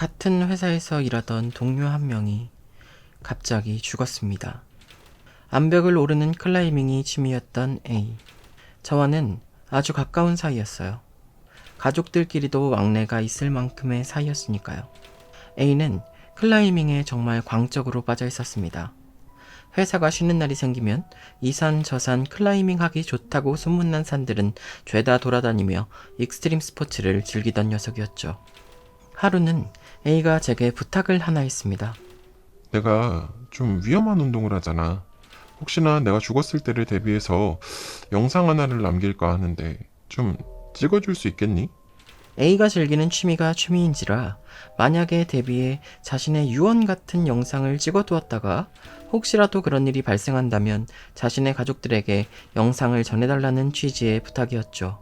같은 회사에서 일하던 동료 한 명이 갑자기 죽었습니다. 암벽을 오르는 클라이밍이 취미였던 A. 저와는 아주 가까운 사이였어요. 가족들끼리도 왕래가 있을 만큼의 사이였으니까요. A는 클라이밍에 정말 광적으로 빠져 있었습니다. 회사가 쉬는 날이 생기면 이 산 저 산 클라이밍 하기 좋다고 소문난 산들은 죄다 돌아다니며 익스트림 스포츠를 즐기던 녀석이었죠. 하루는 A가 제게 부탁을 하나 했습니다. 내가 좀 위험한 운동을 하잖아. 혹시나 내가 죽었을 때를 대비해서 영상 하나를 남길까 하는데 좀 찍어줄 수 있겠니? A가 즐기는 취미가 취미인지라 만약에 대비해 자신의 유언 같은 영상을 찍어두었다가 혹시라도 그런 일이 발생한다면 자신의 가족들에게 영상을 전해달라는 취지의 부탁이었죠.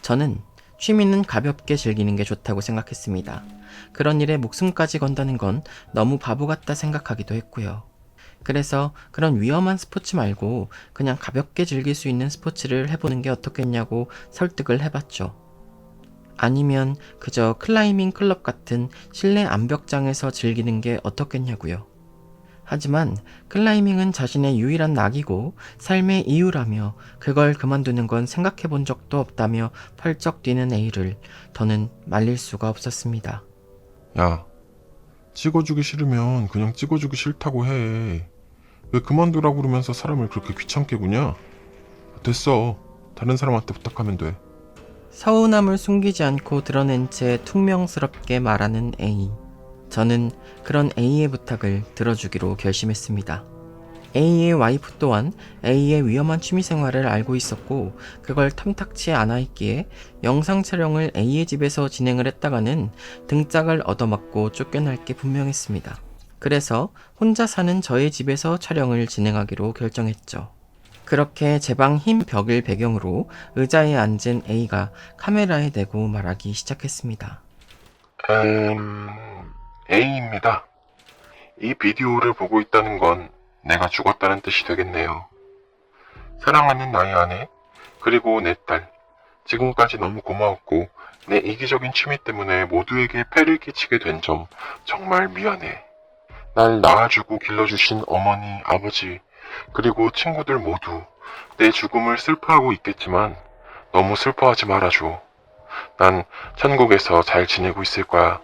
저는 취미는 가볍게 즐기는 게 좋다고 생각했습니다. 그런 일에 목숨까지 건다는 건 너무 바보 같다 생각하기도 했고요. 그래서 그런 위험한 스포츠 말고 그냥 가볍게 즐길 수 있는 스포츠를 해보는 게 어떻겠냐고 설득을 해봤죠. 아니면 그저 클라이밍 클럽 같은 실내 암벽장에서 즐기는 게 어떻겠냐고요. 하지만 클라이밍은 자신의 유일한 낙이고 삶의 이유라며 그걸 그만두는 건 생각해 본 적도 없다며 펄쩍 뛰는 A를 더는 말릴 수가 없었습니다. 야, 찍어주기 싫으면 그냥 찍어주기 싫다고 해. 왜 그만두라고 그러면서 사람을 그렇게 귀찮게 구냐? 됐어. 다른 사람한테 부탁하면 돼. 서운함을 숨기지 않고 드러낸 채 퉁명스럽게 말하는 A. 저는 그런 A의 부탁을 들어주기로 결심했습니다. A의 와이프 또한 A의 위험한 취미생활을 알고 있었고 그걸 탐탁치 않아 했기에 영상 촬영을 A의 집에서 진행을 했다가는 등짝을 얻어맞고 쫓겨날 게 분명했습니다. 그래서 혼자 사는 저의 집에서 촬영을 진행하기로 결정했죠. 그렇게 제 방 흰 벽을 배경으로 의자에 앉은 A가 카메라에 대고 말하기 시작했습니다. A입니다. 이 비디오를 보고 있다는 건 내가 죽었다는 뜻이 되겠네요. 사랑하는 나의 아내, 그리고 내 딸, 지금까지 너무 고마웠고 내 이기적인 취미 때문에 모두에게 폐를 끼치게 된 점 정말 미안해. 날 낳아주고 길러주신 어머니, 아버지, 그리고 친구들 모두 내 죽음을 슬퍼하고 있겠지만 너무 슬퍼하지 말아줘. 난 천국에서 잘 지내고 있을 거야.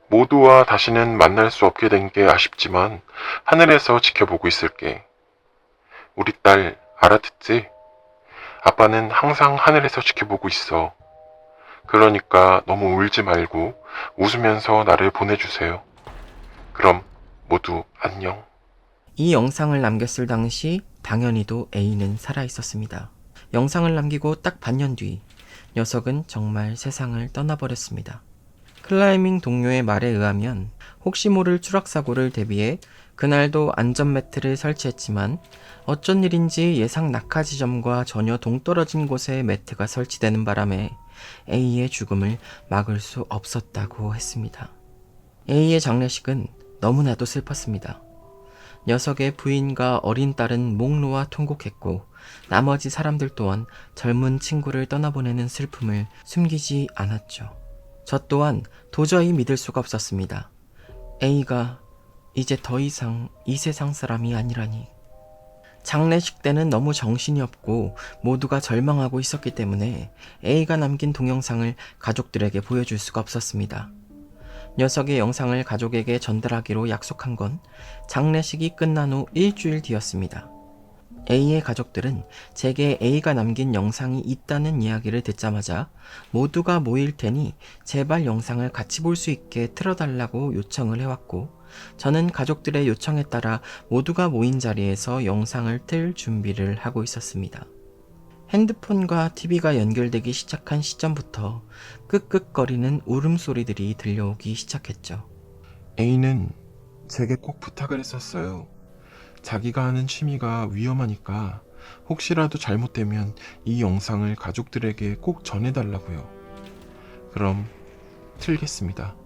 모두와 다시는 만날 수 없게 된 게 아쉽지만 하늘에서 지켜보고 있을게. 우리 딸 알아듣지? 아빠는 항상 하늘에서 지켜보고 있어. 그러니까 너무 울지 말고 웃으면서 나를 보내주세요. 그럼 모두 안녕. 이 영상을 남겼을 당시 당연히도 A는 살아있었습니다. 영상을 남기고 딱 반년 뒤 녀석은 정말 세상을 떠나버렸습니다. 클라이밍 동료의 말에 의하면 혹시 모를 추락사고를 대비해 그날도 안전매트를 설치했지만 어쩐 일인지 예상 낙하 지점과 전혀 동떨어진 곳에 매트가 설치되는 바람에 A의 죽음을 막을 수 없었다고 했습니다. A의 장례식은 너무나도 슬펐습니다. 녀석의 부인과 어린 딸은 목 놓아 통곡했고 나머지 사람들 또한 젊은 친구를 떠나보내는 슬픔을 숨기지 않았죠. 저 또한 도저히 믿을 수가 없었습니다. A가 이제 더 이상 이 세상 사람이 아니라니. 장례식 때는 너무 정신이 없고 모두가 절망하고 있었기 때문에 A가 남긴 동영상을 가족들에게 보여줄 수가 없었습니다. 녀석의 영상을 가족에게 전달하기로 약속한 건 장례식이 끝난 후 일주일 뒤였습니다. A의 가족들은 제게 A가 남긴 영상이 있다는 이야기를 듣자마자 모두가 모일 테니 제발 영상을 같이 볼 수 있게 틀어달라고 요청을 해왔고 저는 가족들의 요청에 따라 모두가 모인 자리에서 영상을 틀 준비를 하고 있었습니다. 핸드폰과 TV가 연결되기 시작한 시점부터 끄끄거리는 울음소리들이 들려오기 시작했죠. A는 제게 꼭 부탁을 했었어요. 자기가 하는 취미가 위험하니까 혹시라도 잘못되면 이 영상을 가족들에게 꼭 전해달라고요. 그럼 틀겠습니다.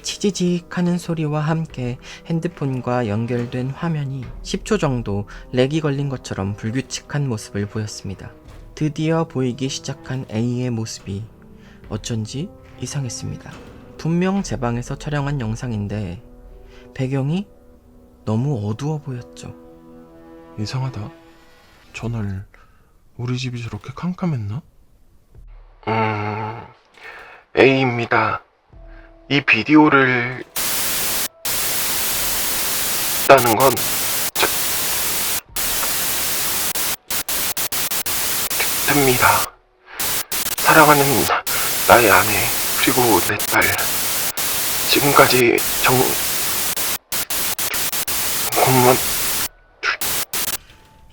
치지직 하는 소리와 함께 핸드폰과 연결된 화면이 10초 정도 렉이 걸린 것처럼 불규칙한 모습을 보였습니다. 드디어 보이기 시작한 A의 모습이 어쩐지 이상했습니다. 분명 제 방에서 촬영한 영상인데 배경이 너무 어두워 보였죠. 이상하다. 전날 우리 집이 저렇게 캄캄했나? A입니다. 이 비디오를 따는 건 듭니다. 사랑하는 나의 아내 그리고 내 딸 지금까지 공무원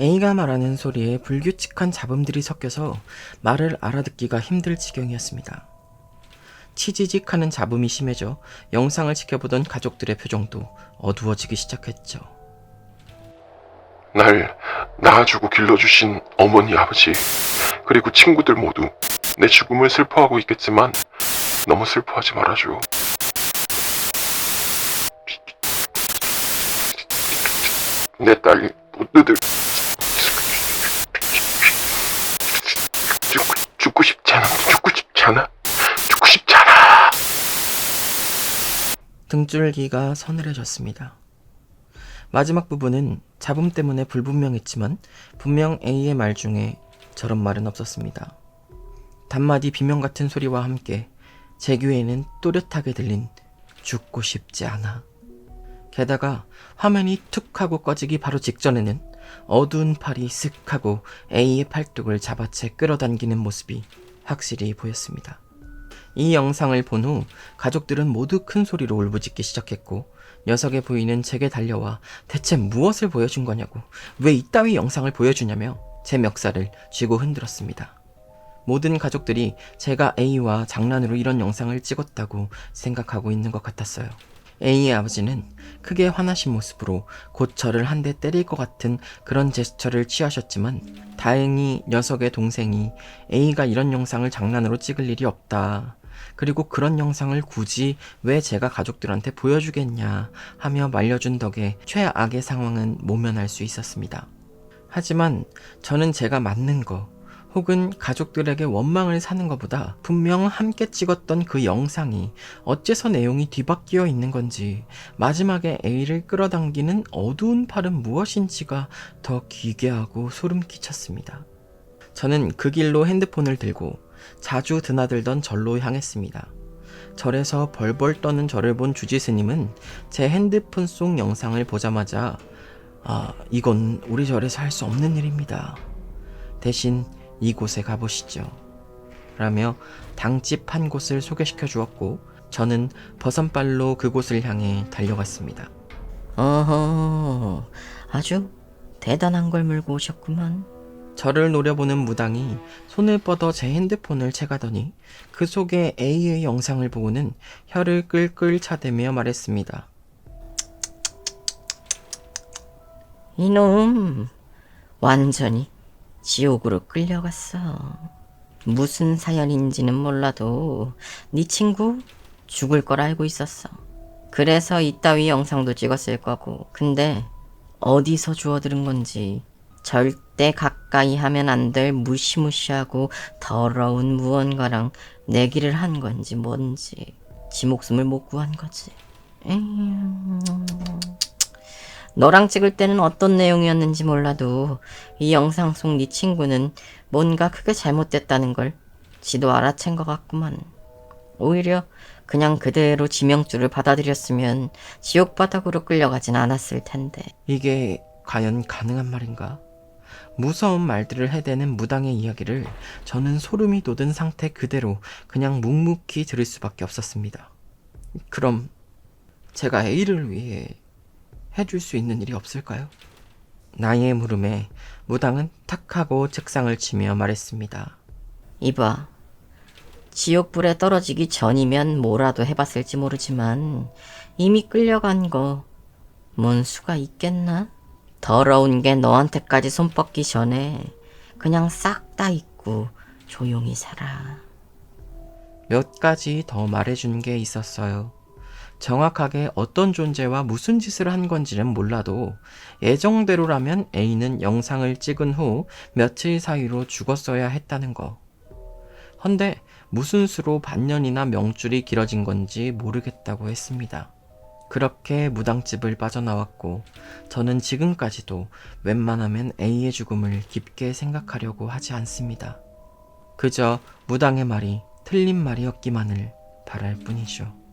A가 말하는 소리에 불규칙한 잡음들이 섞여서 말을 알아듣기가 힘들 지경이었습니다. 치지직하는 잡음이 심해져 영상을 지켜보던 가족들의 표정도 어두워지기 시작했죠. 날 낳아주고 길러주신 어머니 아버지 그리고 친구들 모두 내 죽음을 슬퍼하고 있겠지만 너무 슬퍼하지 말아줘. 내 딸 모두들 죽고 싶지 않아. 등줄기가 서늘해졌습니다. 마지막 부분은 잡음 때문에 불분명했지만 분명 A의 말 중에 저런 말은 없었습니다. 단마디 비명 같은 소리와 함께 제 귀에는 또렷하게 들린 죽고 싶지 않아. 게다가 화면이 툭 하고 꺼지기 바로 직전에는 어두운 팔이 쓱 하고 A의 팔뚝을 잡아채 끌어당기는 모습이 확실히 보였습니다. 이 영상을 본 후 가족들은 모두 큰 소리로 울부짖기 시작했고 녀석의 부인은 제게 달려와 대체 무엇을 보여준 거냐고 왜 이따위 영상을 보여주냐며 제 멱살을 쥐고 흔들었습니다. 모든 가족들이 제가 A와 장난으로 이런 영상을 찍었다고 생각하고 있는 것 같았어요. A의 아버지는 크게 화나신 모습으로 곧 저를 한 대 때릴 것 같은 그런 제스처를 취하셨지만 다행히 녀석의 동생이 A가 이런 영상을 장난으로 찍을 일이 없다. 그리고 그런 영상을 굳이 왜 제가 가족들한테 보여주겠냐 하며 말려준 덕에 최악의 상황은 모면할 수 있었습니다. 하지만 저는 제가 맞는 거 혹은 가족들에게 원망을 사는 것보다 분명 함께 찍었던 그 영상이 어째서 내용이 뒤바뀌어 있는 건지 마지막에 A를 끌어당기는 어두운 팔은 무엇인지가 더 기괴하고 소름 끼쳤습니다. 저는 그 길로 핸드폰을 들고 자주 드나들던 절로 향했습니다. 절에서 벌벌 떠는 저를 본 주지스님은 제 핸드폰 속 영상을 보자마자 이건 우리 절에서 할 수 없는 일입니다. 대신 이곳에 가보시죠. 라며 당집 한 곳을 소개시켜 주었고 저는 버선발로 그곳을 향해 달려갔습니다. 어허, 아주 대단한 걸 물고 오셨구만. 저를 노려보는 무당이 손을 뻗어 제 핸드폰을 채가더니 그 속에 A의 영상을 보고는 혀를 끌끌 차대며 말했습니다. 이놈, 완전히 지옥으로 끌려갔어. 무슨 사연인지는 몰라도 네 친구 죽을 걸 알고 있었어. 그래서 이따위 영상도 찍었을 거고. 근데 어디서 주워들은 건지, 절대 가까이 하면 안 될 무시무시하고 더러운 무언가랑 내기를 한 건지 뭔지 지 목숨을 못 구한 거지. 너랑 찍을 때는 어떤 내용이었는지 몰라도 이 영상 속 네 친구는 뭔가 크게 잘못됐다는 걸 지도 알아챈 것 같구만. 오히려 그냥 그대로 지명줄을 받아들였으면 지옥 바닥으로 끌려가진 않았을 텐데. 이게 과연 가능한 말인가? 무서운 말들을 해대는 무당의 이야기를 저는 소름이 돋은 상태 그대로 그냥 묵묵히 들을 수밖에 없었습니다. 그럼 제가 A를 위해 해줄 수 있는 일이 없을까요? 나의 물음에 무당은 탁 하고 책상을 치며 말했습니다. 이봐, 지옥불에 떨어지기 전이면 뭐라도 해봤을지 모르지만 이미 끌려간 거 뭔 수가 있겠나? 더러운 게 너한테까지 손 뻗기 전에 그냥 싹 다 잊고 조용히 살아. 몇 가지 더 말해준 게 있었어요. 정확하게 어떤 존재와 무슨 짓을 한 건지는 몰라도 예정대로라면 A는 영상을 찍은 후 며칠 사이로 죽었어야 했다는 거. 헌데 무슨 수로 반년이나 명줄이 길어진 건지 모르겠다고 했습니다. 그렇게 무당집을 빠져나왔고 저는 지금까지도 웬만하면 A의 죽음을 깊게 생각하려고 하지 않습니다. 그저 무당의 말이 틀린 말이었기만을 바랄 뿐이죠.